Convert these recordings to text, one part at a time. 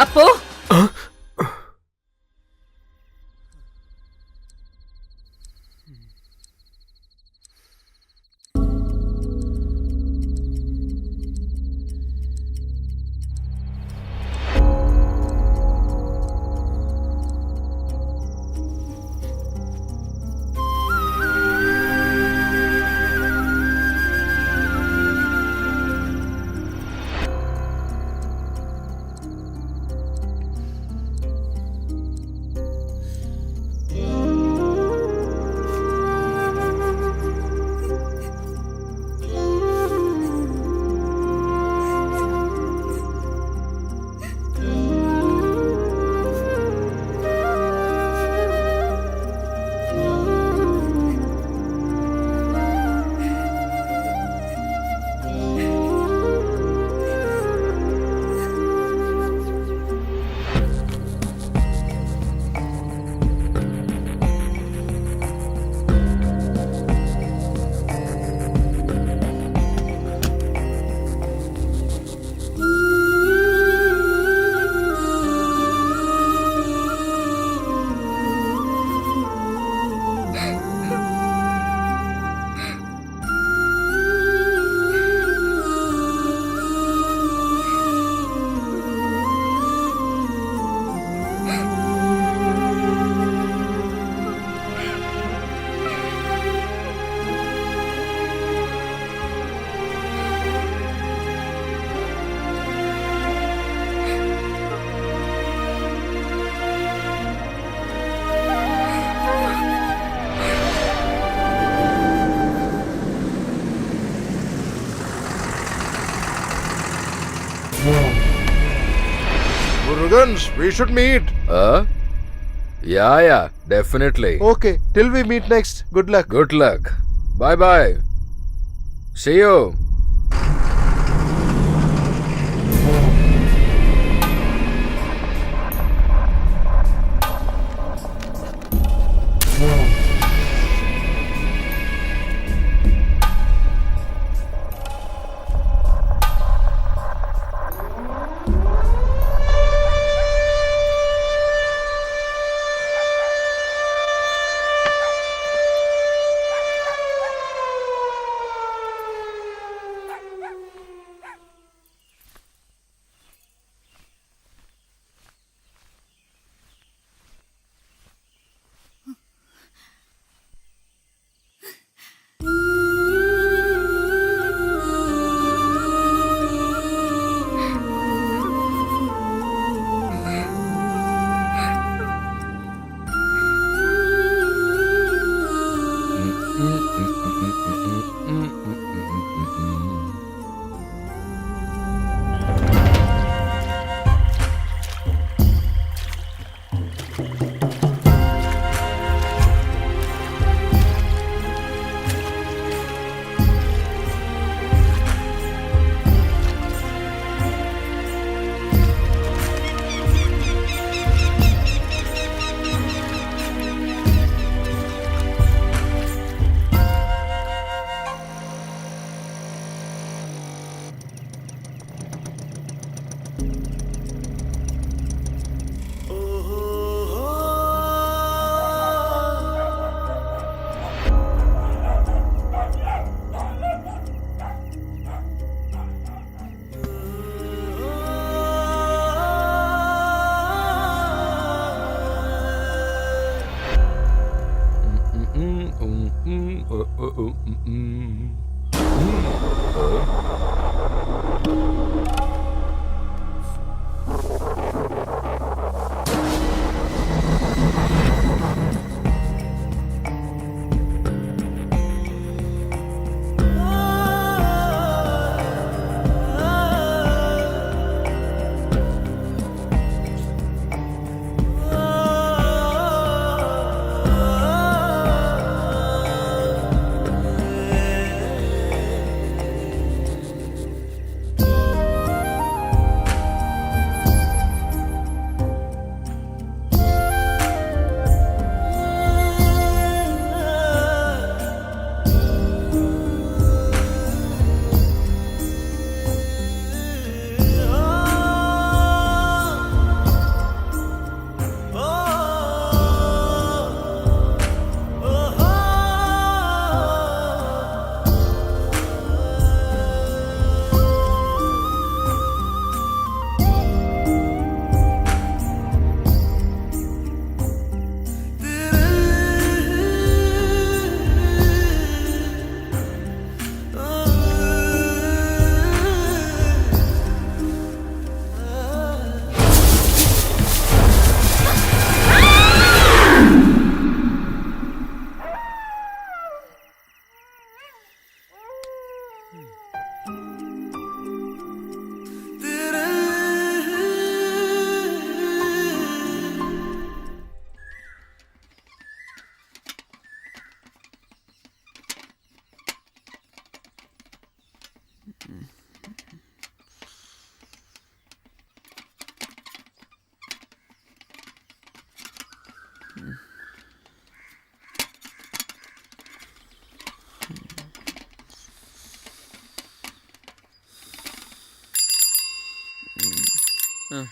അപ്പോ Murugan, we should meet. Yeah, definitely. Okay, till we meet next. Good luck. Good luck. Bye. See you.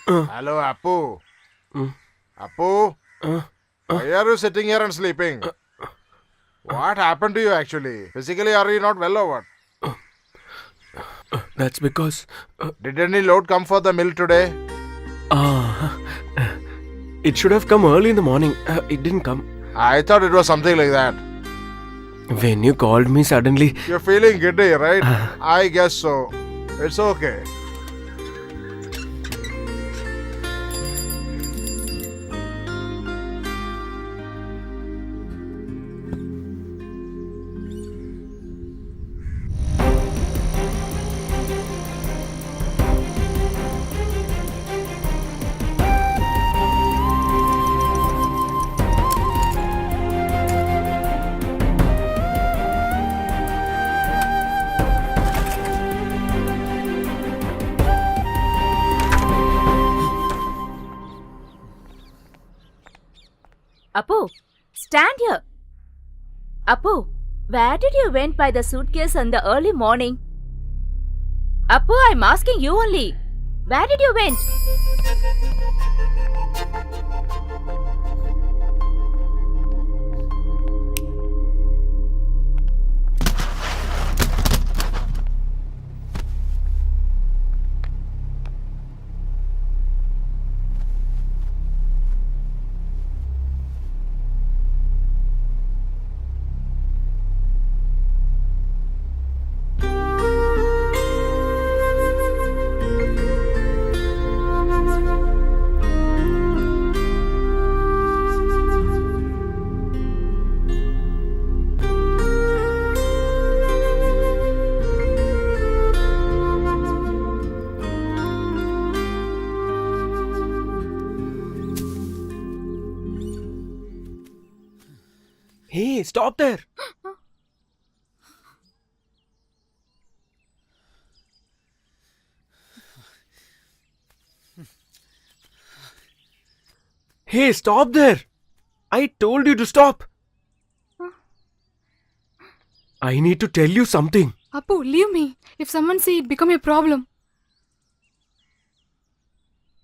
Hello, Appu. Appu, why are you sitting here and sleeping? What happened to you actually? Physically, are you not well or what? That's because Did any load come for the mill today? it should have come early in the morning. It didn't come. I thought it was something like that. When you called me suddenly, You're feeling giddy, right? I guess so. It's okay. Appu, stand here. Appu, where did you went by the suitcase in the early morning? Appu, I'm asking you only. Where did you went? hey, stop there. Hey, stop there. I told you to stop. I need to tell you something. Appu, leave me. If someone see it, become a problem.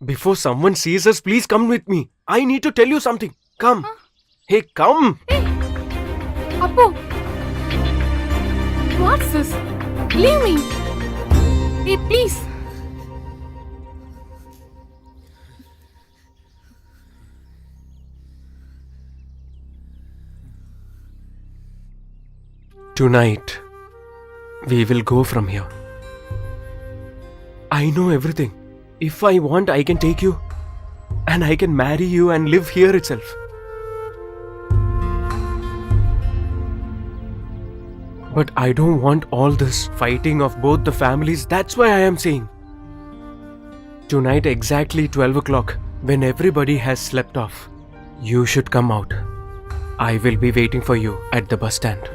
Before someone sees us, please come with me. I need to tell you something. Come. Hey, come. Appu, what's this? Leave me. Hey, please. Tonight, we will go from here. I know everything. If I want, I can take you. And I can marry you and live here itself. But I don't want all this fighting of both the families. That's why I am saying. Tonight, exactly 12 o'clock, when everybody has slept off, you should come out. I will be waiting for you at the bus stand.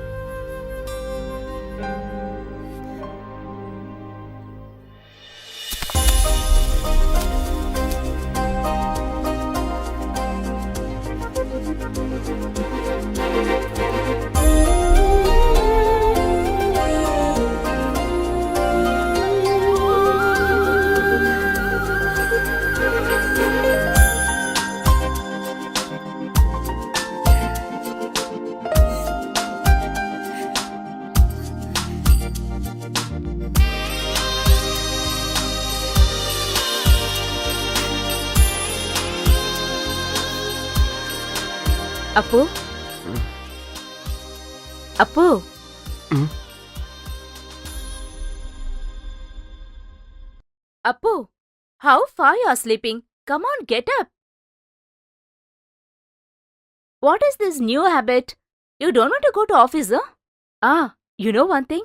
Appu? Appu? Appu, how far you are sleeping? Come on, get up. What is this new habit? You don't want to go to office, huh? Ah, you know one thing?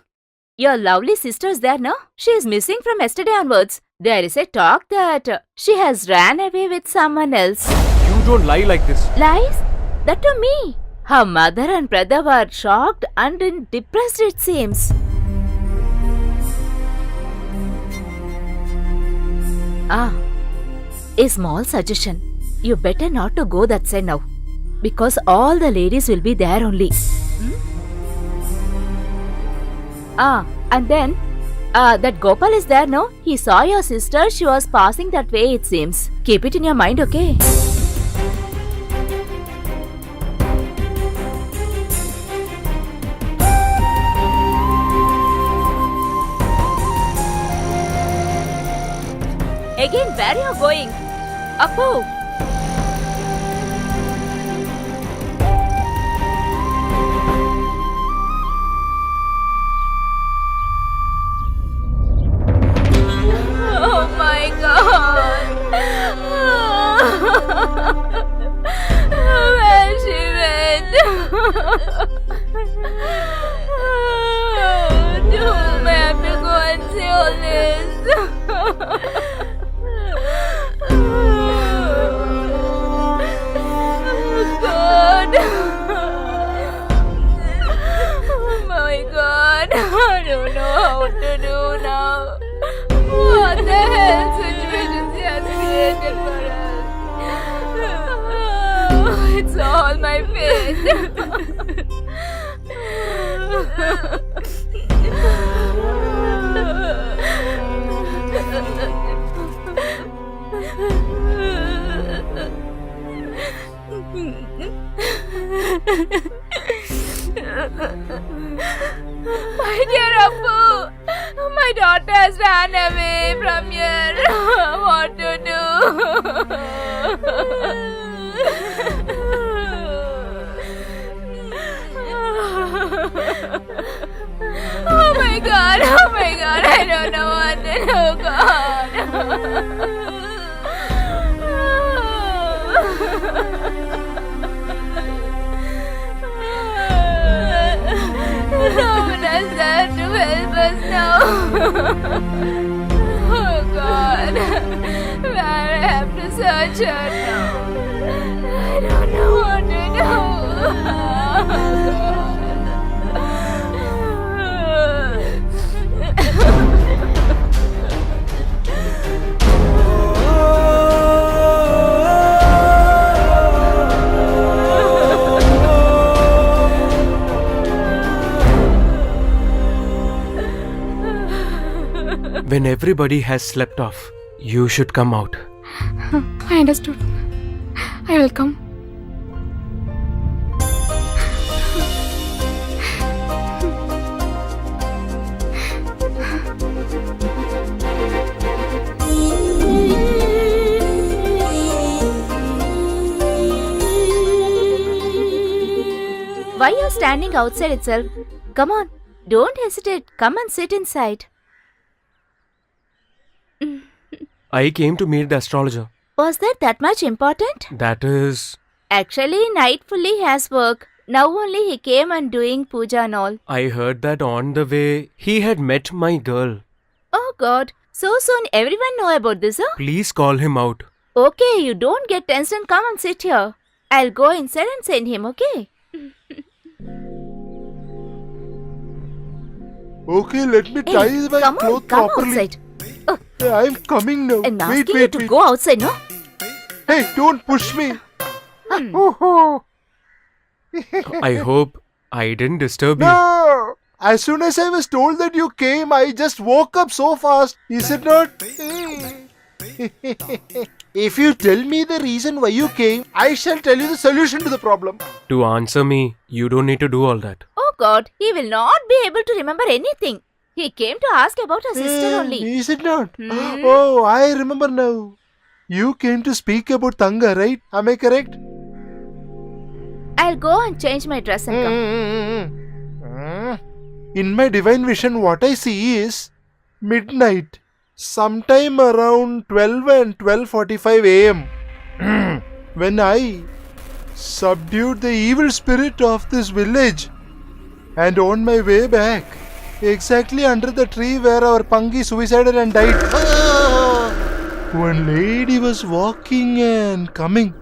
Your lovely sister's there, no? She is missing from yesterday onwards. There is a talk that she has ran away with someone else. You don't lie like this. Lies? That to me. Her mother and brother were shocked and depressed, it seems. Ah, a small suggestion. You better not to go that side now. Because all the ladies will be there only. Ah, and then That Gopal is there, no? He saw your sister. She was passing that way, it seems. Keep it in your mind, okay? Again, where you going? Appu! Oh my God! Where she went? Doom, I have to go and see all this. God. Oh my God. I don't know how to do now. What the hell situation she has created for us? It's all my fate. My dear Appu, my daughter has ran away from here. What to do? Oh my God, I don't know what to do, God. No one is there to help us now. Oh God, where I have to search her now. I don't know what to do. When everybody has slept off, you should come out. I understood. I will come. Why are you standing outside itself? Come on, don't hesitate. Come and sit inside. I came to meet the astrologer. Was that much important? That is... Actually, Nightfully has work. Now only he came and doing puja and all. I heard that on the way, he had met my girl. Oh God, so soon everyone know about this, huh? Please call him out. Okay, you don't get tense and come and sit here. I'll go inside and send him, okay? Okay, let me tie my come clothes on, come properly. outside. Yeah, I'm coming now. I'm Wait, asking you wait, to wait. go outside, no? Hey, don't push me. Oh, I hope I didn't disturb you. no. As soon as I was told that you came, I just woke up so fast. Is it not? If you tell me the reason why you came, I shall tell you the solution to the problem. To answer me, you don't need to do all that. Oh God, he will not be able to remember anything. He came to ask about her sister only. Is it not? Oh, I remember now. You came to speak about Tanga, right? Am I correct? I'll go and change my dress and come. In my divine vision, what I see is midnight, sometime around 12 and 12:45 a.m. when I subdued the evil spirit of this village, and on my way back, exactly under the tree where our Pangi suicided and died, one lady was walking and coming.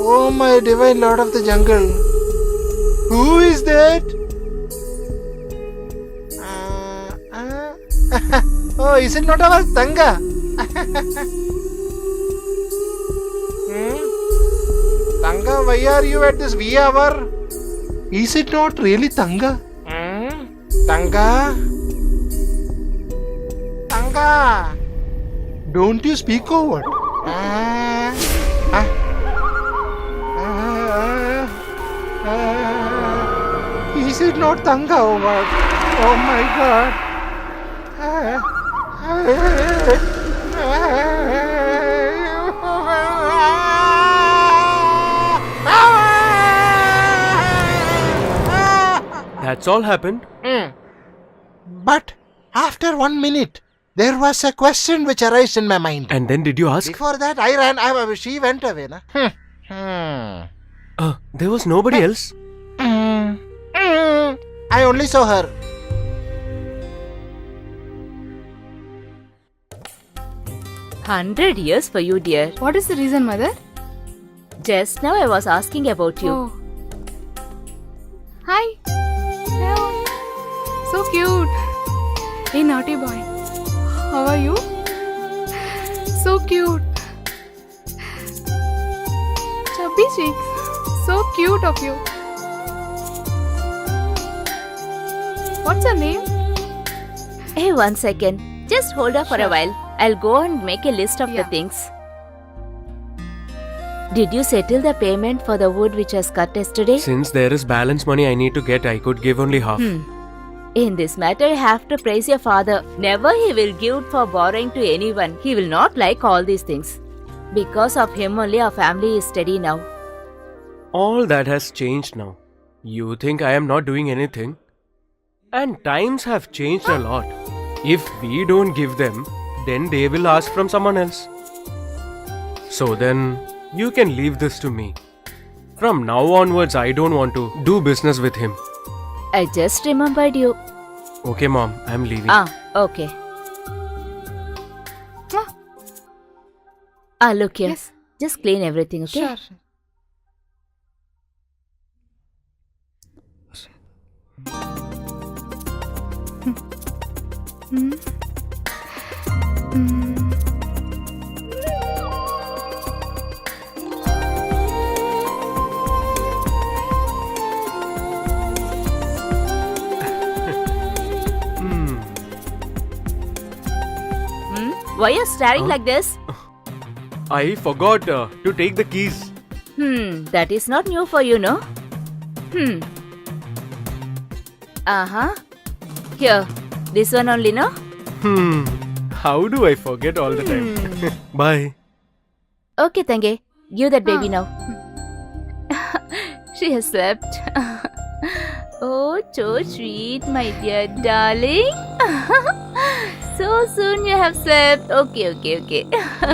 Oh my divine lord of the jungle. Who is that? Oh, is it not our Tanga? Tanga, why are you at this wee hour? Is it not really Tanga? Tanga? Tanga? Don't you speak over? Is it not Tanga over? Oh my god. That's all happened. But after 1 minute, there was a question which arose in my mind. And then did you ask? Before that, I ran. She went away. Na? There was nobody else. I only saw her. $100 years for you, dear. What is the reason, mother? Just now I was asking about you. Oh. Hi. Hello. So cute. Hey, naughty boy. How are you? So cute. Chubby cheeks. So cute of you. What's your name? Hey, 1 second. Just hold up for a while. I'll go and make a list of the Yeah. things. Did you settle the payment for the wood which was cut yesterday? Since there is balance money I need to get, I could give only half. In this matter, you have to praise your father. Never he will give for borrowing to anyone. He will not like all these things. Because of him only our family is steady now. All that has changed now. You think I am not doing anything? And times have changed a lot. If we don't give them, then they will ask from someone else. So then, you can leave this to me. From now onwards, I don't want to do business with him. I just remembered you. Okay, mom, I'm leaving. Okay. Look here. Yes. Just clean everything, okay? Sure. Why are you staring like this? I forgot to take the keys. That is not new for you, no? Here, this one only, no? How do I forget all the time? Bye. Okay, Tange, give that baby now. She has slept. Oh, so sweet, my dear darling. So soon you have slept. Okay.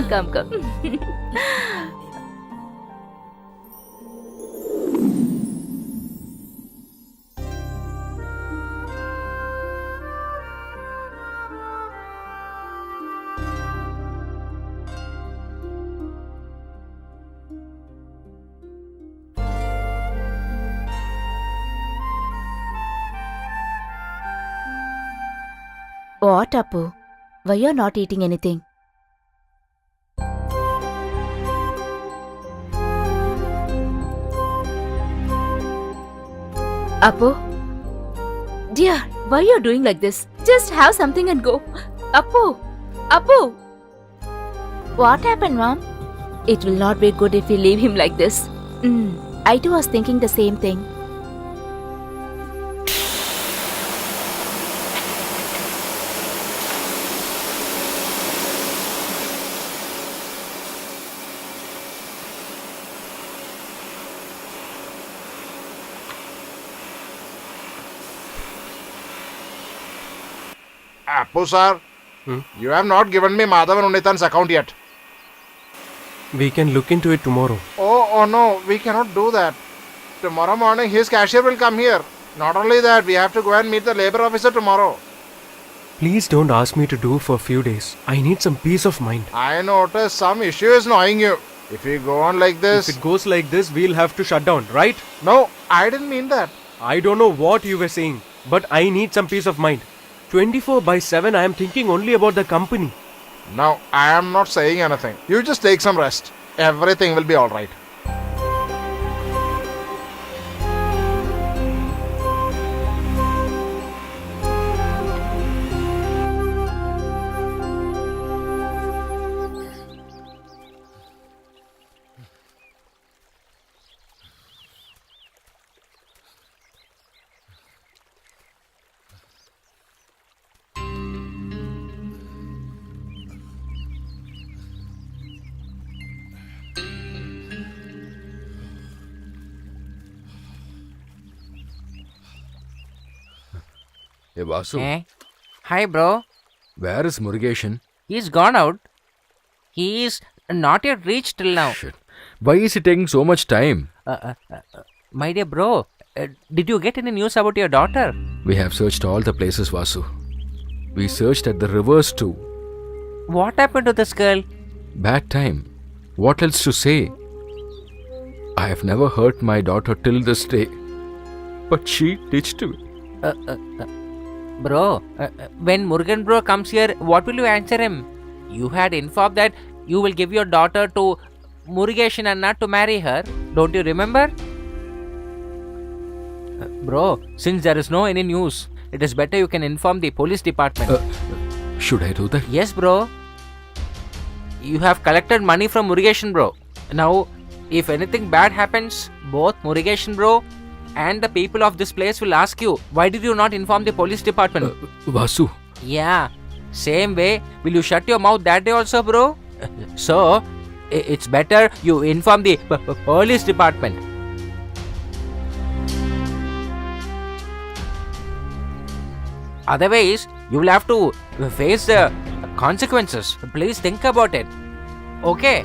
Come. What, Appu? Why you're not eating anything? Appu? Dear, why you're doing like this? Just have something and go. Appu! What happened, Mom? It will not be good if we leave him like this. I too was thinking the same thing. Appu sir, you have not given me Madhavan Unitan's account yet. We can look into it tomorrow. Oh no, we cannot do that. Tomorrow morning his cashier will come here. Not only that, we have to go and meet the labor officer tomorrow. Please don't ask me to do for a few days. I need some peace of mind. I notice some issue is annoying you. If we go on like this... If it goes like this, we'll have to shut down, right? No, I didn't mean that. I don't know what you were saying, but I need some peace of mind. 24/7 I am thinking only about the company. Now, I am not saying anything. You just take some rest. Everything will be alright. Hey Vasu, Hey. Hi, bro. where is Murugeshan? He's gone out. He is not yet reached till now. Shit. Why is it taking so much time? My dear bro, did you get any news about your daughter? We have searched all the places, Vasu. We searched at the rivers too. What happened to this girl? Bad time. What else to say? I have never hurt my daughter till this day. But she ditched me. Bro, when Murugan bro comes here, what will you answer him? You had informed that you will give your daughter to Murugeshan and not to marry her. Don't you remember? Bro, since there is no any news, it is better you can inform the police department. Should I do that? Yes, bro. You have collected money from Murugeshan bro. Now, if anything bad happens, both Murugeshan bro and the people of this place will ask you, why did you not inform the police department? Vasu, Yeah, same way, will you shut your mouth that day also, bro? So, it's better you inform the police department. Otherwise, you will have to face the consequences. Please think about it. Okay?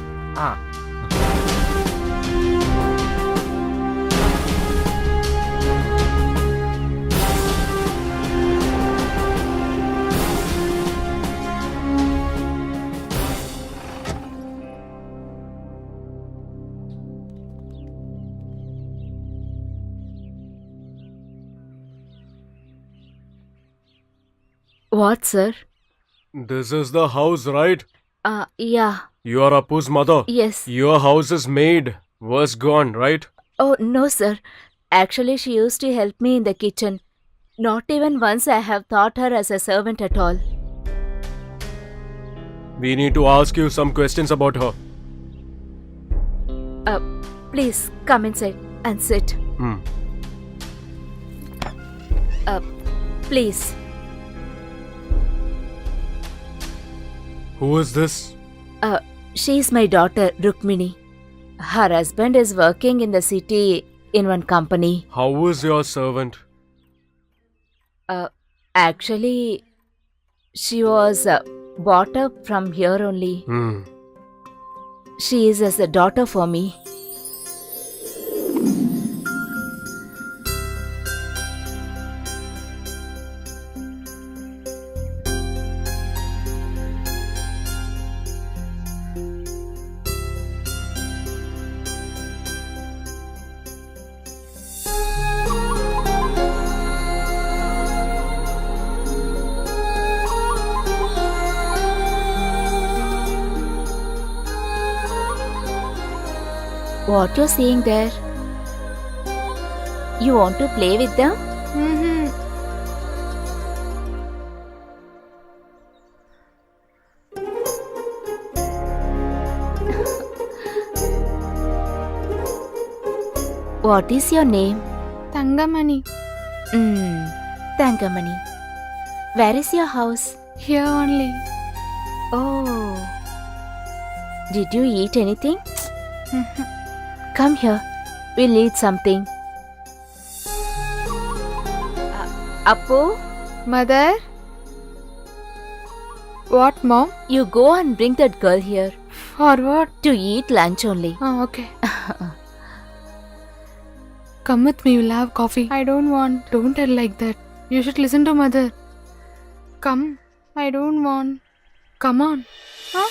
What, sir? This is the house, right? Yeah. You are Appu's mother. Yes. Your house is made. Was gone, right? Oh, no, sir. Actually, she used to help me in the kitchen. Not even once I have thought her as a servant at all. We need to ask you some questions about her. Please, come inside and sit. Please. Who is this? She's my daughter, Rukmini. Her husband is working in the city in one company. How is your servant? Actually, she was brought up from here only. She is as a daughter for me. What you're saying there? You want to play with them? Mm-hmm. What is your name? Tangamani. Tangamani. Where is your house? Here only. Oh. Did you eat anything? Come here. We'll eat something. Appu, Mother? What, Mom? you go and bring that girl here Or what? to eat lunch only. Oh, okay. Come with me, we'll have coffee. I don't want. Don't tell like that. You should listen to Mother. Come. I don't want. Come on. Huh?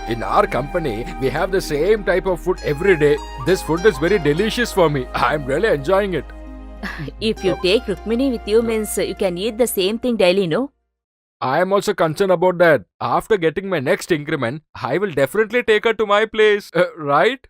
In our company, we have the same type of food every day. This food is very delicious for me. I'm really enjoying it. If you take Rukmini with you means you can eat the same thing daily, no? I am also concerned about that. After getting my next increment, I will definitely take her to my place. Right?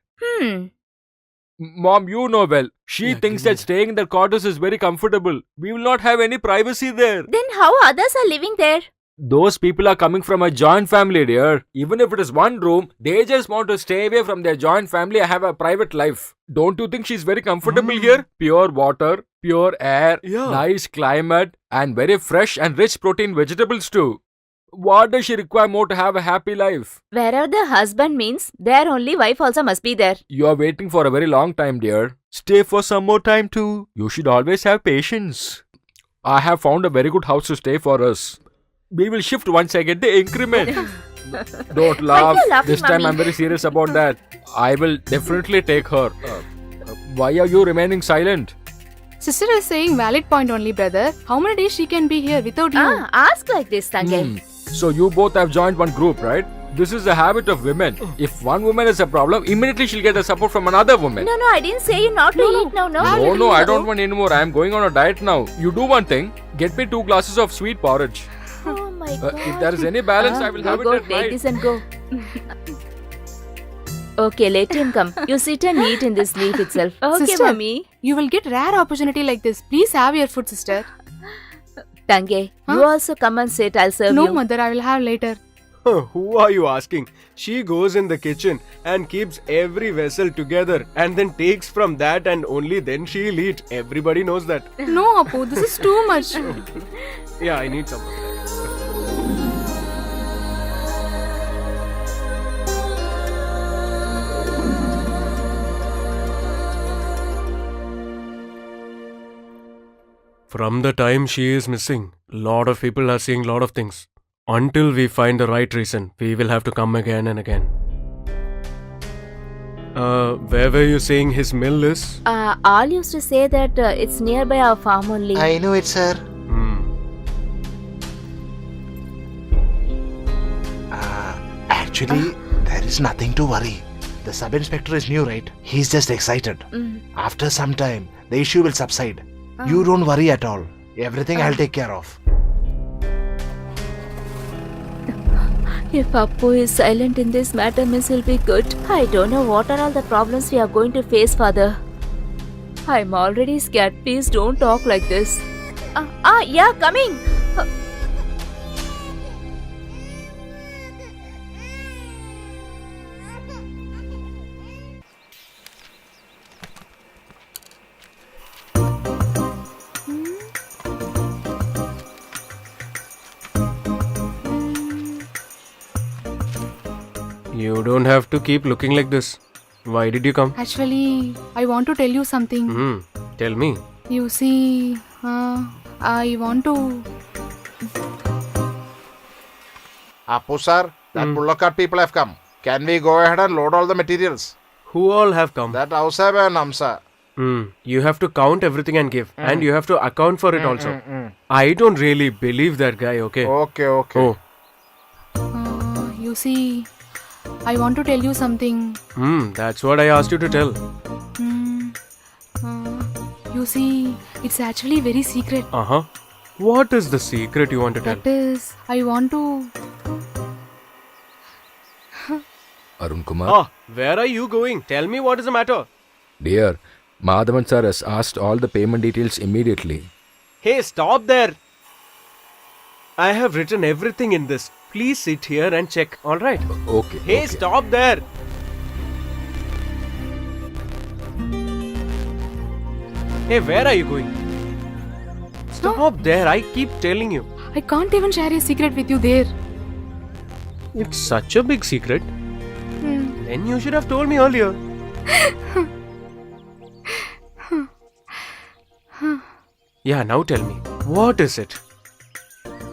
Mom, you know well. She thinks that staying in the quarters is very comfortable. We will not have any privacy there. Then how others are living there? Those people are coming from a joint family, dear. Even if it is one room, they just want to stay away from their joint family and have a private life. Don't you think she's very comfortable here? Pure water, pure air, Yeah. nice climate, and very fresh and rich protein vegetables too. What does she require more to have a happy life? Wherever the husband means, their only wife also must be there. You are waiting for a very long time, dear. Stay for some more time too. You should always have patience. I have found a very good house to stay for us. We will shift once I get the increment. Don't laugh. you laughing, This time Mummy? I'm very serious about that. I will definitely take her. Why are you remaining silent? Sister is saying valid point only, brother. How many days she can be here without you? Ask like this, Tange. So you both have joined one group, right? This is the habit of women. If one woman has a problem, immediately she'll get the support from another woman. No, I didn't say you not to eat now, no? No, I don't want any more. I am going on a diet now. You do one thing. Get me 2 glasses of sweet porridge. Oh my god. If there is any balance, I will have go, it at take night. this and go. Okay, let him come. You sit and eat in this leaf itself. Okay, Sister. mommy. You will get rare opportunity like this. Please have your food, sister. Tange, Huh? you also come and sit. I'll serve No, you. mother, I will have later. Who are you asking? She goes in the kitchen and keeps every vessel together and then takes from that and only then she'll eat. Everybody knows that. No, Apu, this is too much. Yeah, I need some of that. From the time she is missing, lot of people are saying lot of things. Until we find the right reason, we will have to come again and again. Where were you saying his mill is? All used to say that it's nearby our farm only. I know it, sir. Actually, there is nothing to worry. The sub-inspector is new, right? He's just excited. After some time, the issue will subside. You don't worry at all. Everything I'll take care of. If Appu is silent in this matter, means he'll be good. I don't know what are all the problems we are going to face, father. I'm already scared. Please don't talk like this. Yeah, coming. You don't have to keep looking like this. Why did you come? Actually, I want to tell you something. Tell me. You see, I want to. Apu sir, that bullock cart people have come. Can we go ahead and load all the materials? Who all have come? That Ausab and Amsa. You have to count everything and give. And you have to account for it also. I don't really believe that guy, okay? Okay. Oh. You see, I want to tell you something. That's what I asked you to tell. You see, it's actually very secret. Uh-huh. What is the secret you want to tell? That is, I want to. Arun Kumar? Where are you going? Tell me what is the matter. Dear, Madhavan sir has asked all the payment details immediately. Hey, stop there. I have written everything in this. Please sit here and check, alright? Okay. Hey, okay. stop there. Hey, where are you going? Stop there, I keep telling you. I can't even share a secret with you there. It's such a big secret. Then you should have told me earlier. Yeah, now tell me. What is it?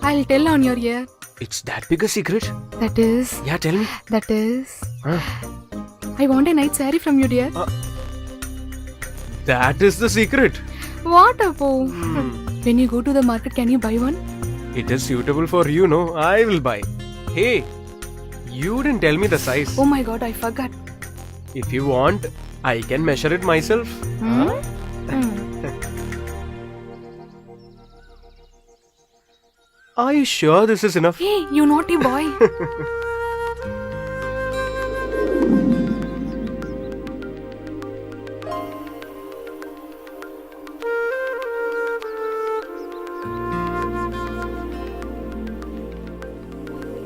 I'll tell on your ear. It's that big a secret? That is. Yeah, tell me. That is. Huh? I want a night saree from you, dear. That is the secret. What, Apu? When you go to the market, can you buy one? It is suitable for you, no? I will buy. Hey, You didn't tell me the size. Oh my god, I forgot. If you want, I can measure it myself. Hmm? Huh? Hmm. Are you sure this is enough? Hey, you naughty boy.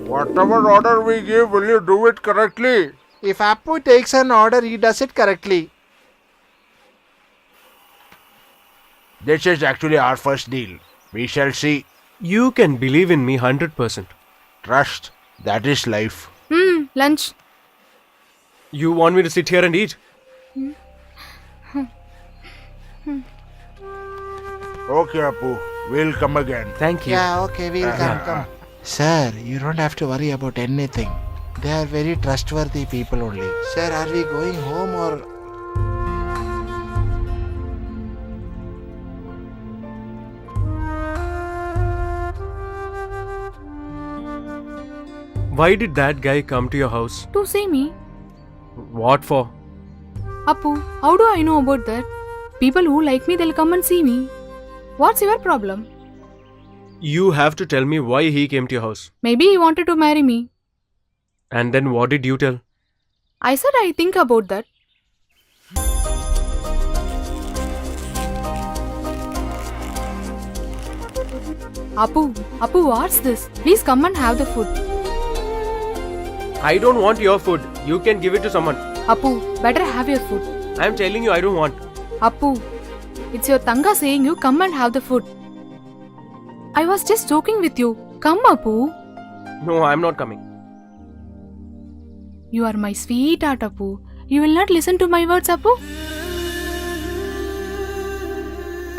Whatever order we give, will you do it correctly? If Appu takes an order, he does it correctly. This is actually our first deal. We shall see. You can believe in me 100%. Trust. That is life. Lunch. You want me to sit here and eat? Okay, Appu. We'll come again. Thank you. Yeah, okay, we'll come. Sir, you don't have to worry about anything. They are very trustworthy people only. Sir, are we going home or... Why did that guy come to your house? To see me. What for? Appu, how do I know about that? People who like me, they'll come and see me. What's your problem? You have to tell me why he came to your house. Maybe he wanted to marry me. And then what did you tell? I said I think about that. Appu, what's this? Please come and have the food. I don't want your food. You can give it to someone. Appu, better have your food. I'm telling you, I don't want. Appu, it's your Tanga saying you come and have the food. I was just joking with you. Come, Appu. No, I'm not coming. You are my sweetheart, Appu. You will not listen to my words, Appu?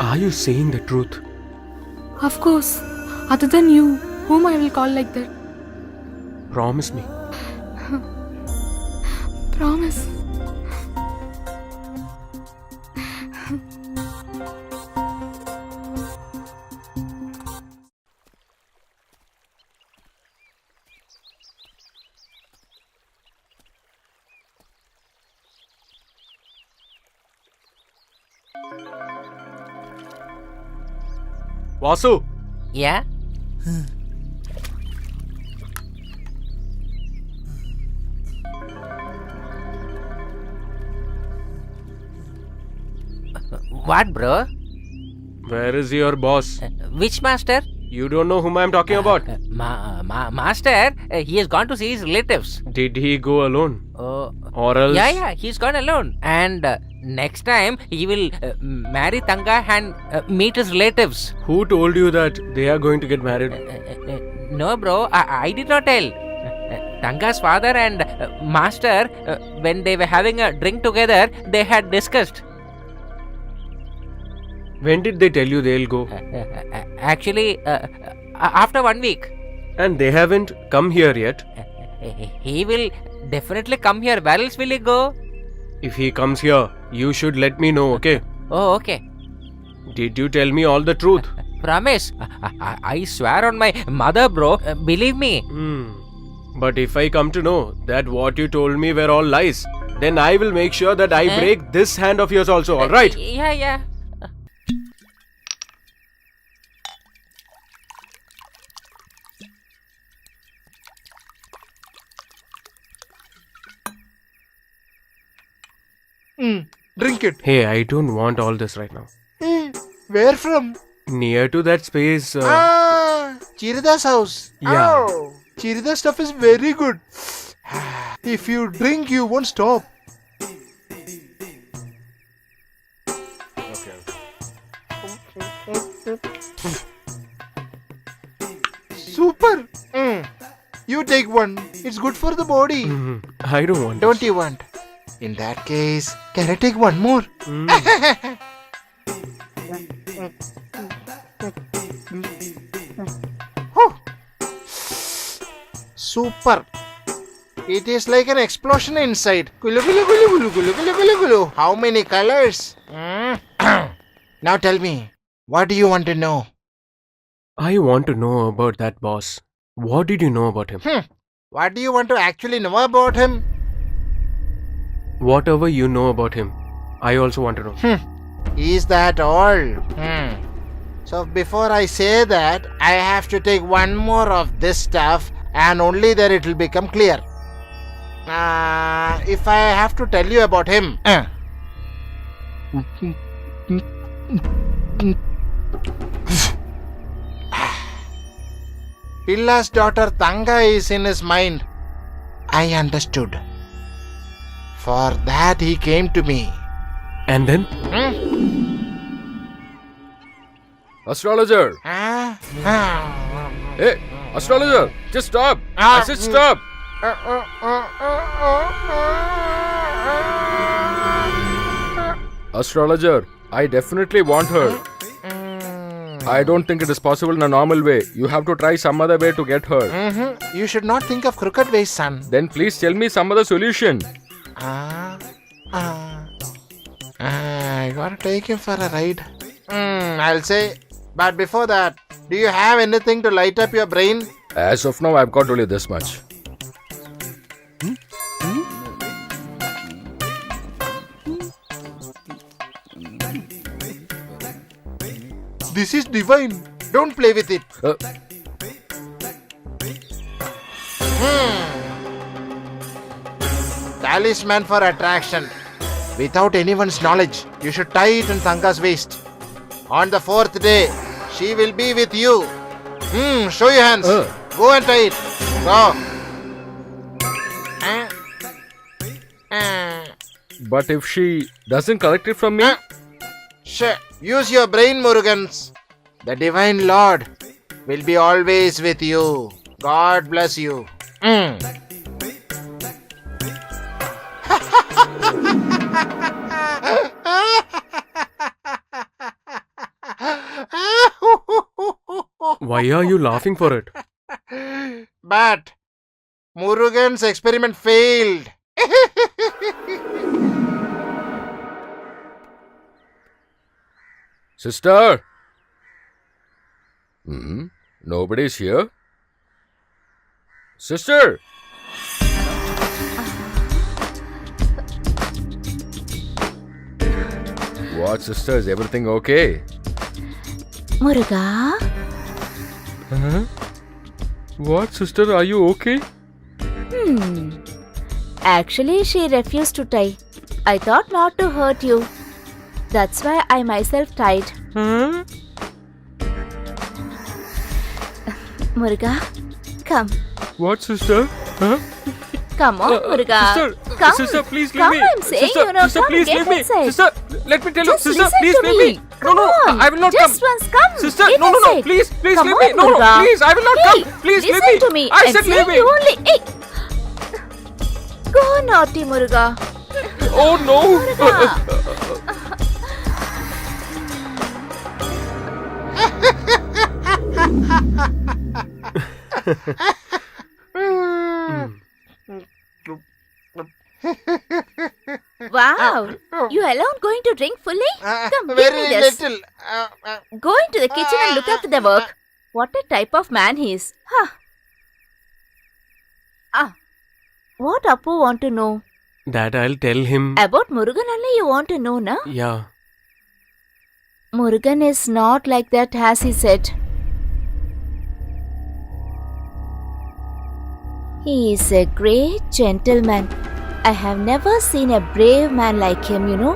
Are you saying the truth? Of course. Other than you, whom I will call like that? Promise me. Promise. Vasu! Yeah? What, bro? Where is your boss? Which master? You don't know whom I'm talking about. Master, he has gone to see his relatives. Did he go alone? Or else? Yeah, he's gone alone. And next time he will marry Tanga and meet his relatives. Who told you that they are going to get married? No, bro, I did not tell. Tanga's father and master, when they were having a drink together, they had discussed. When did they tell you they'll go? Actually, after 1 week. And they haven't come here yet. He will definitely come here. Where else will he go? If he comes here, you should let me know, okay? Oh, okay. Did you tell me all the truth? Promise. I swear on my mother, bro. Believe me. But if I come to know that what you told me were all lies, then I will make sure that I break this hand of yours also, alright? Yeah. Drink it. Hey, I don't want all this right now. Where from? Near to that space. Chirida's house. Yeah. Oh, Chirida stuff is very good. If you drink, you won't stop. Super. You take one. It's good for the body. I don't want Don't this. you want? In that case, can I take one more? Super. It is like an explosion inside. Gulu gulu gulu gulu gulu gulu gulu gulu. How many colors? Now tell me, what do you want to know? I want to know about that boss. What did you know about him? What do you want to actually know about him? Whatever you know about him, I also want to know. Is that all? So before I say that, I have to take one more of this stuff and only then it will become clear. If I have to tell you about him. Pilla's daughter Tanga is in his mind. I understood. For that he came to me. And then? Astrologer! Hey, astrologer! Just stop! I said stop! Astrologer, I definitely want her. I don't think it is possible in a normal way. You have to try some other way to get her. You should not think of crooked ways, son. Then please tell me some other solution. I gotta take him for a ride. I'll say. But before that, do you have anything to light up your brain? As of now, I've got only this much. This is divine. Don't play with it. Talisman for attraction. Without anyone's knowledge, you should tie it in Tanga's waist. On the 4th day, she will be with you. Show your hands. Go and tie it. Go. But if she doesn't collect it from me? Sure. Use your brain, Murugans. The Divine Lord will be always with you. God bless you. Why are you laughing for it? But Murugan's experiment failed. Sister? Nobody's here? Sister? What, sister? Is everything okay? Muruga? What, sister? Are you okay? Actually, she refused to tie. I thought not to hurt you. That's why I myself tied. Muruga, come. What, sister? Huh? Come on, Muruga. Sister, come. sister, please leave come, me. I'm saying, Sister, sister, come, please get leave me. inside. Sister, let me tell Just you. Sister, listen please to leave me. me. Come No, on. I will not Just come. once come. Sister, Get no, inside. please Come leave on, me. No, Muruga. please, I will not Hey, come. Please leave listen me. to me. I I'm said leave saying me. you only. Hey. Go, naughty Muruga. Oh no. Muruga. Wow, you alone going to drink fully? Come, give Very me this. little. Go into the kitchen and look after the work. What a type of man he is. Huh. What Appu want to know? That I'll tell him. About Murugan only you want to know, na? Yeah. Murugan is not like that as he said. He is a great gentleman. I have never seen a brave man like him, you know.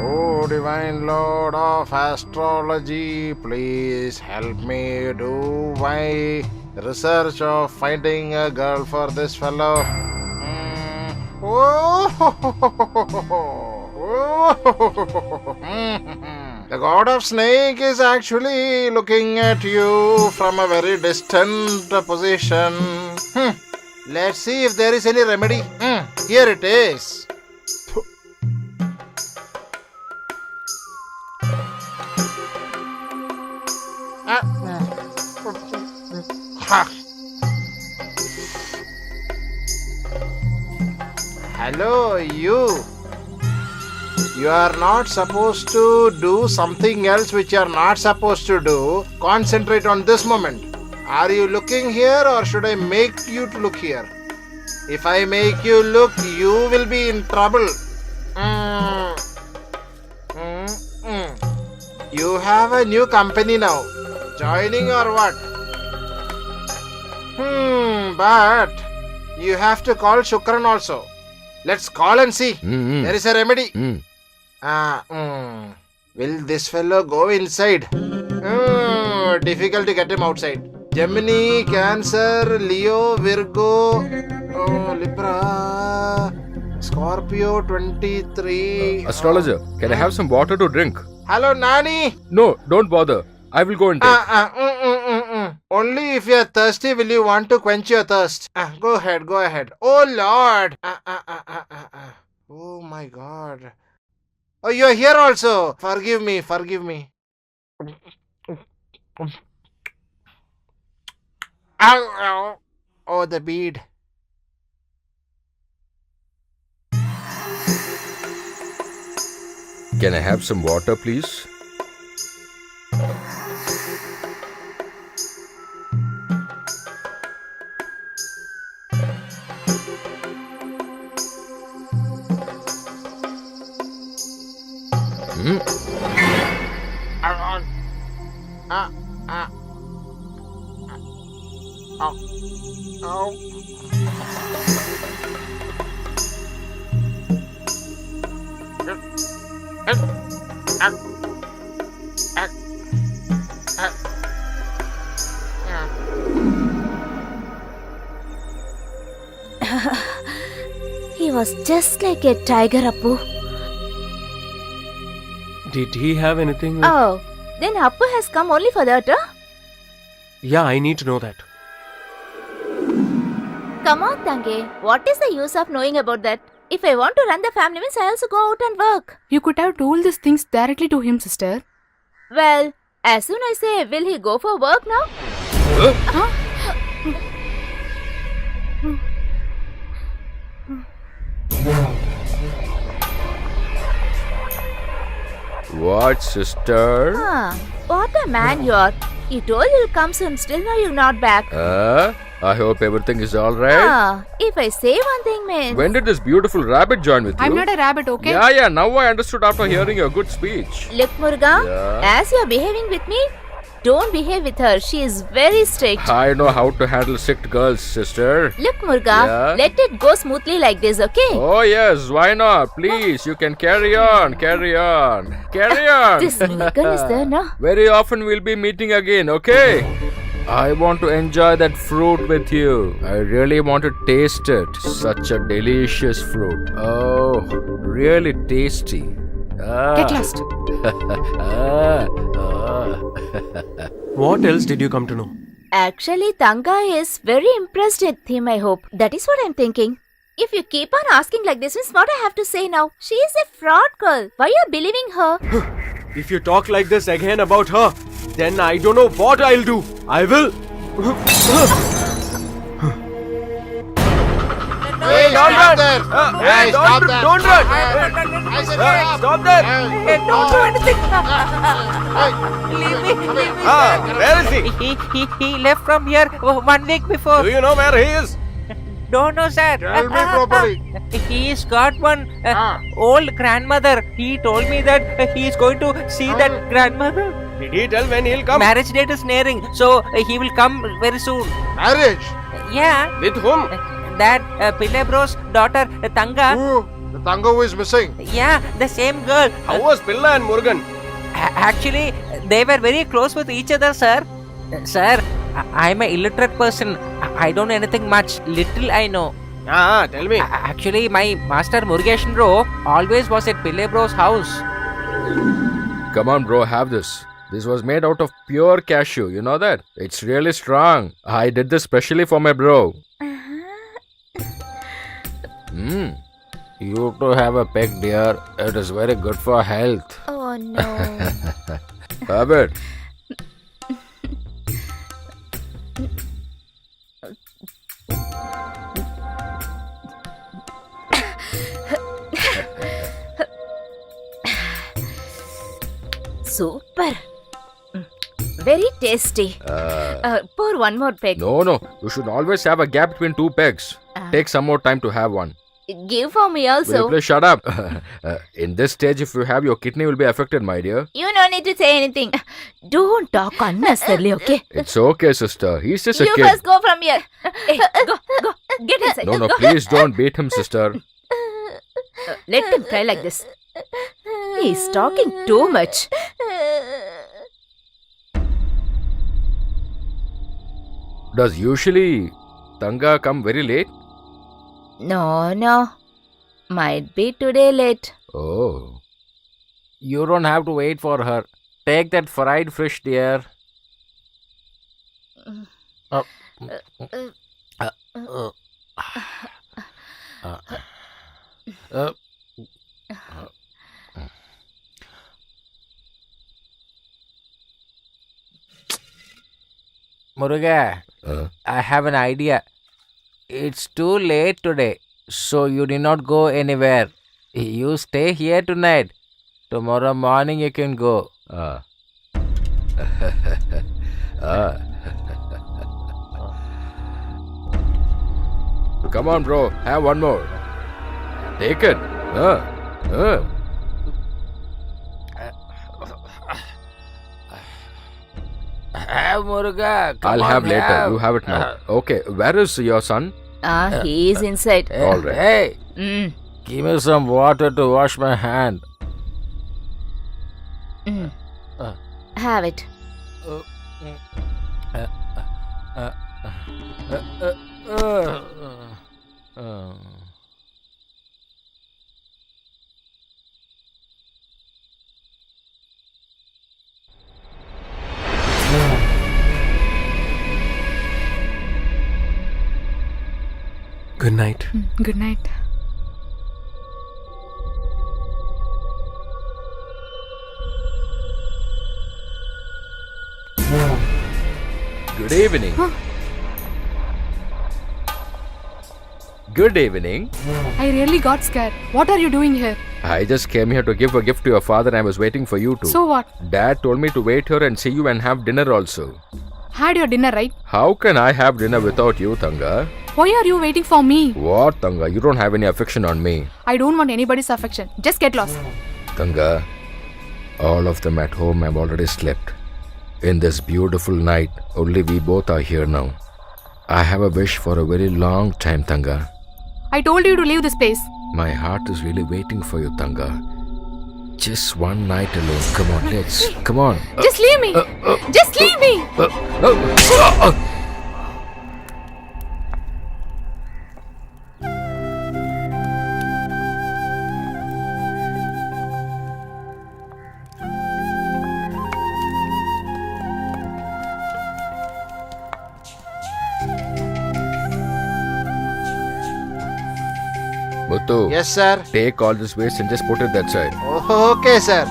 Oh, Divine Lord of Astrology, please help me do my research of finding a girl for this fellow. The God of Snake is actually looking at you from a very distant position. Let's see if there is any remedy. Here it is. Hello, you. You are not supposed to do something else which you are not supposed to do. Concentrate on this moment. Are you looking here or should I make you to look here? If I make you look, you will be in trouble. You have a new company now. Joining or what? But you have to call Shukran also. Let's call and see. There is a remedy. Will this fellow go inside? Difficult to get him outside. Gemini, Cancer, Leo, Virgo, Libra, Scorpio 23. Astrologer, can I have some water to drink? Hello, Nani. No, don't bother. I will go and take. Only if you are thirsty will you want to quench your thirst. Go ahead, go ahead. Oh Lord. Oh my God. Oh, you are here also. Forgive me, forgive me. Ow, ow. Oh, the bead. Can I have some water, please? He was just like a tiger, Appu. Did he have anything with... Oh, then Appu has come only for that, huh? Yeah, I need to know that. Come on, Tange. What is the use of knowing about that? If I want to run the family means I also go out and work. You could have told these things directly to him, sister. Well, as soon I say, will he go for work now? What, sister? What a man you are. You told you'll come soon, still now you're not back. I hope everything is alright. If I say one thing means... When did this beautiful rabbit join with you? I'm not a rabbit, okay? Yeah, now I understood after hearing your good speech. Look, Muruga, Yeah. as you're behaving with me, don't behave with her. She is very strict. I know how to handle strict girls, sister. Look, Muruga, Yeah? let it go smoothly like this, okay? Oh yes, why not? Please, you can carry on. Carry on. This Murugan is there, no? Very often we'll be meeting again, okay? I want to enjoy that fruit with you. I really want to taste it. Such a delicious fruit. Oh, really tasty. Get lost. What else did you come to know? Actually, Tanga is very impressed with him, I hope. That is what I'm thinking. If you keep on asking like this, means what I have to say now? She is a fraud girl. Why are you believing her? If you talk like this again about her, then I don't know what I'll do. I will... Hey, don't stop run. there. Hey, don't stop run, there. don't run. I said stop. Stop there. Hey, Don't do anything. Leave me. Where is he? He left from here 1 week before. Do you know where he is? Don't know, sir. Tell me properly. He's got one Ah. old grandmother. He told me that he is going to see that grandmother. Did he tell when he'll come? Marriage date is nearing, so he will come very soon. Marriage? Yeah, With whom? that Pillai bro's daughter Tanga. Who? The Tanga who is missing. Yeah, the same girl. How was Pilla and Murugan? Actually, they were very close with each other, sir. Sir, I'm an illiterate person. I don't know anything much. Little I know. Tell me. Actually, my master Murugeshan bro always was at Pillai bro's house. Come on, bro, have this. This was made out of pure cashew, you know that? It's really strong. I did this specially for my bro. You too have a peg, dear. It is very good for health. Oh no. Have it. Super. Very tasty. Pour pour one more peg. No. You should always have a gap between two pegs. Take some more time to have one. Give for me Will you also. please shut up? In this stage, if you have, your kidney will be affected, my dear. You no need to say anything. Don't talk unnecessarily, okay? It's okay, sister. He's just a You kid. first go from here. Hey, go. Get inside. No, Go. please don't beat him, sister. Let him cry like this. He's talking too much. Does usually Tanga come very late? No. Might be today late. Oh. You don't have to wait for her. Take that fried fish, dear. Muruga, I have an idea. It's too late today, so you need not go anywhere. You stay here tonight. Tomorrow morning you can go. Come on, bro. Have one more. Take it. Have Muruga. Come I'll on, have later. You have it now. Okay. Where is your son? He is inside. All right. Hey, Mm. give me some water to wash my hand. Have it. Good night. Good night. Good evening. Good evening. I really got scared. What are you doing here? I just came here to give a gift to your father and I was waiting for you to. So what? Dad told me to wait here and see you and have dinner also. Had your dinner, right? How can I have dinner without you, Tanga? Why are you waiting for me? What, Tanga? You don't have any affection on me. I don't want anybody's affection. Just get lost. Tanga, all of them at home have already slept. In this beautiful night, only we both are here now. I have a wish for a very long time, Tanga. I told you to leave this place. My heart is really waiting for you, Tanga. Just one night alone. Come on, let's. Come on. Just leave me. Just leave me. Muthu, Yes, sir. take all this waste and just put it that side. Okay, sir.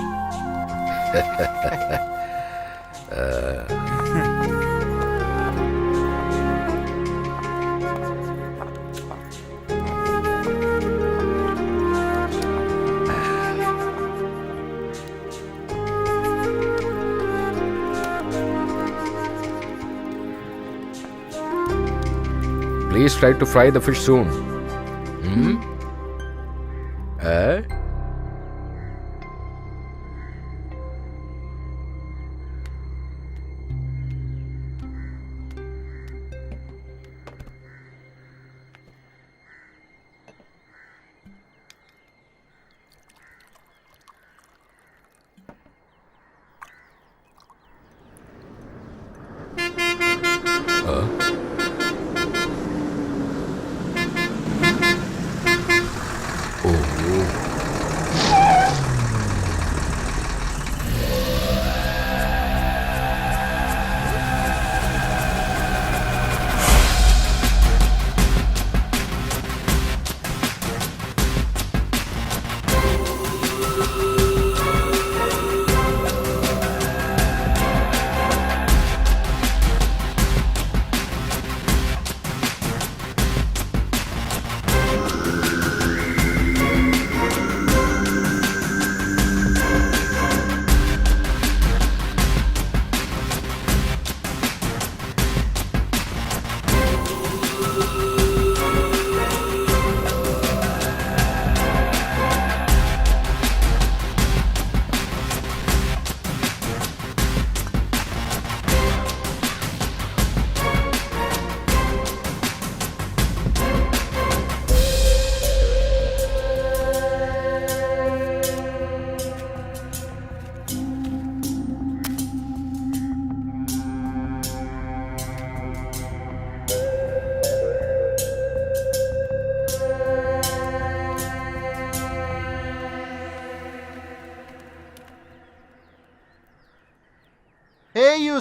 Please try to fry the fish soon.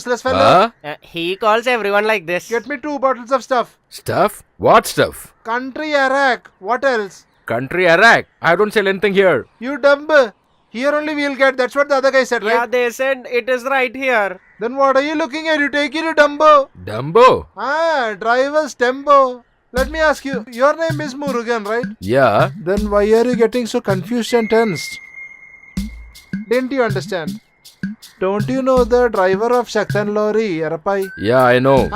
useless fellow. He calls everyone like this. Get me 2 bottles of stuff. Stuff? What stuff? Country arak. What else? Country Iraq. I don't sell anything here. You dumb. Here only we'll get. That's what the other guy said, Yeah, right? they said it is right here. Then what are you looking at? You take it, you dumbo. Dumbo? Driver's tempo. Let me ask you. Your name is Murugan, right? Yeah. Then why are you getting so confused and tensed? Didn't you understand? Don't you know the driver of Shaktan lorry, Arapai? Yeah, I know.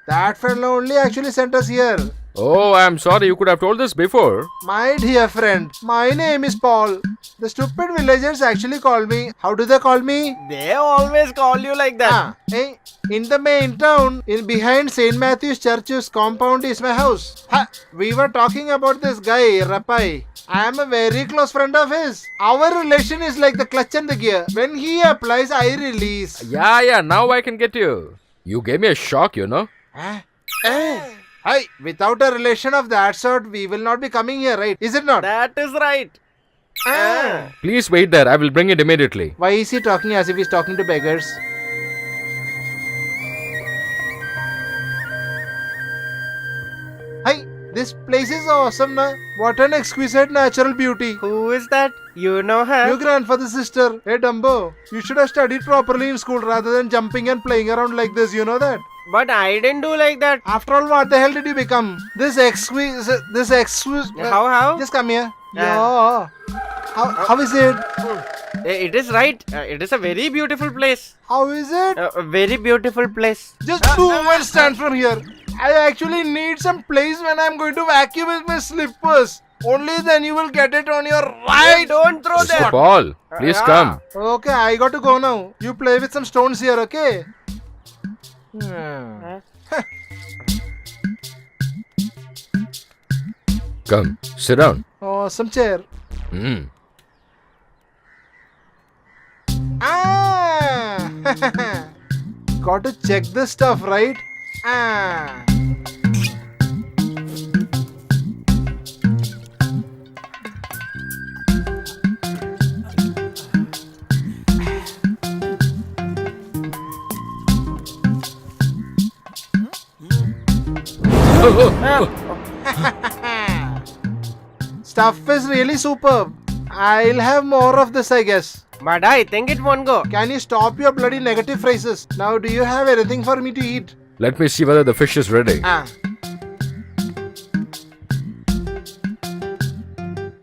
That fellow only actually sent us here. Oh, I'm sorry. You could have told this before. My dear friend, my name is Paul. The stupid villagers actually call me. How do they call me? They always call you like that. In the main town, in behind St. Matthew's Church's compound is my house. We were talking about this guy, Rapai. I am a very close friend of his. Our relation is like the clutch and the gear. When he applies, I release. Yeah. Now I can get you. You gave me a shock, you know. Hey, without a relation of that sort, we will not be coming here, right? Is it not? That is right. Please wait there. I will bring it immediately. Why is he talking as if he's talking to beggars? Hey, this place is awesome, na? What an exquisite natural beauty. Who is that? You know her? Your grandfather's sister. Hey, Dumbo. You should have studied properly in school rather than jumping and playing around like this. You know that? But I didn't do like that. After all, what the hell did you become? This exquisite. How? Just come here. Yeah. How is it? It is right. It is a very beautiful place. How is it? A very beautiful place. Just move and stand from here. I actually need some place when I'm going to vacuum with my slippers. Only then you will get it on your right. Don't throw Mr. that. Paul, please come. Okay, I got to go now. You play with some stones here, okay? Come, sit down. Awesome chair. Hmm. Got to check this stuff, right? Stuff is really superb. I'll have more of this, I guess. But I think it won't go. Can you stop your bloody negative phrases? Now, do you have anything for me to eat? Let me see whether the fish is ready.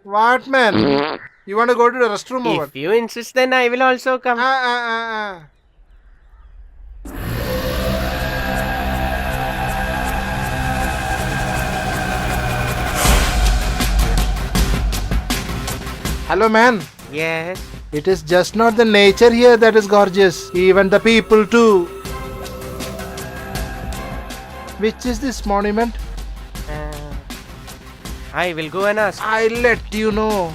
What, man? You want to go to the restroom or what? If you insist, then I will also come. Hello, man. Yes. It is just not the nature here that is gorgeous, even the people too. Which is this monument? I will go and ask. I'll let you know.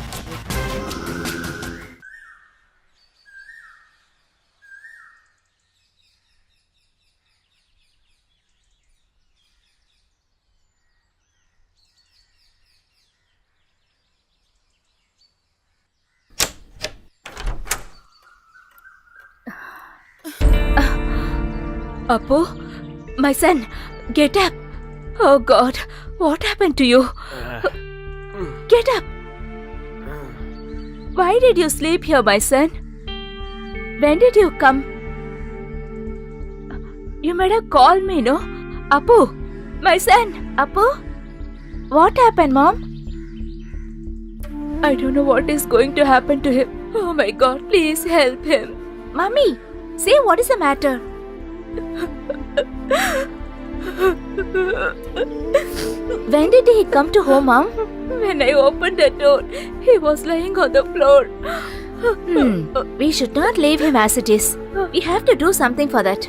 Appu, my son, get up. Oh God, what happened to you? Get up. Why did you sleep here, my son? When did you come? You made a call me, no? Appu, my son, Appu. What happened, Mom? I don't know what is going to happen to him. Oh my God, please help him. Mommy, say what is the matter? When did he come to home, Mom? When I opened the door, he was lying on the floor. We should not leave him as it is. We have to do something for that.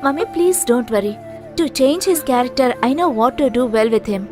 Mommy, please don't worry. To change his character, I know what to do well with him.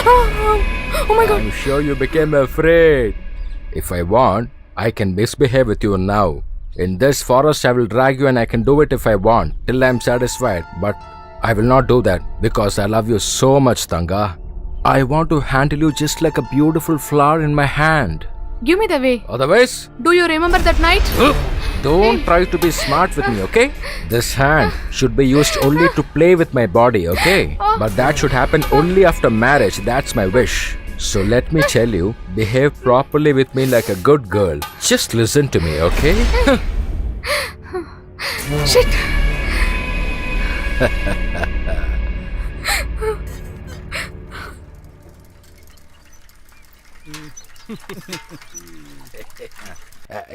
Oh my god. I'm sure you became afraid. If I want, I can misbehave with you now. In this forest, I will drag you and I can do it if I want, till I'm satisfied. But I will not do that because I love you so much, Tanga. I want to handle you just like a beautiful flower in my hand. Give me the way. Otherwise, Do you remember that night? don't try to be smart with me, okay? This hand should be used only to play with my body, okay? But that should happen only after marriage. That's my wish. So let me tell you, behave properly with me like a good girl. Just listen to me, okay? Shit.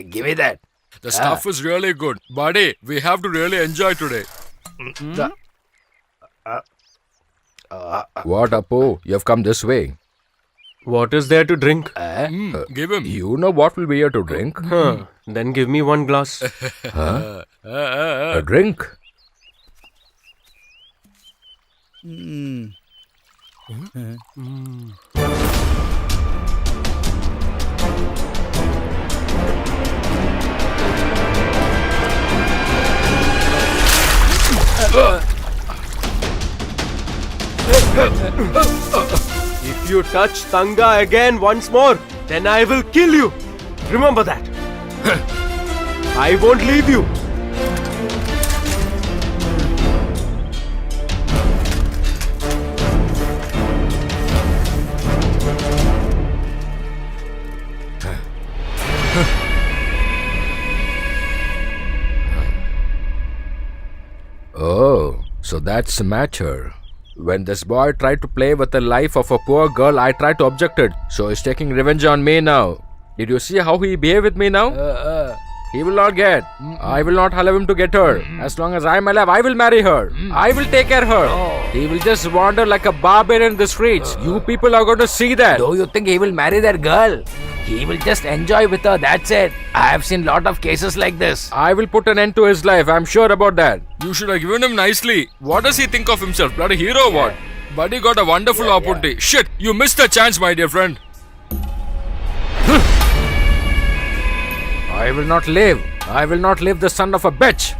Give me that. The stuff is really good. Buddy, we have to really enjoy today. What, Apu? You have come this way. What is there to drink? Give him. You know what will be here to drink? Huh. Then give me one glass. A drink? If you touch Tanga again once more, then I will kill you. Remember that. I won't leave you. Oh, so that's the matter. When this boy tried to play with the life of a poor girl, I tried to object it. So he's taking revenge on me now. Did you see how he behaved with me now? He will not get. I will not allow him to get her. As long as I am alive, I will marry her. I will take care of her. He will just wander like a barbarian in the streets. You people are going to see that. Do you think he will marry that girl? He will just enjoy with her, that's it. I have seen lot of cases like this. I will put an end to his life. I'm sure about that. You should have given him nicely. What does he think of himself? Bloody hero or what? Buddy got a wonderful opportunity. Shit, you missed the chance, my dear friend. I will not live. I will not live, the son of a bitch.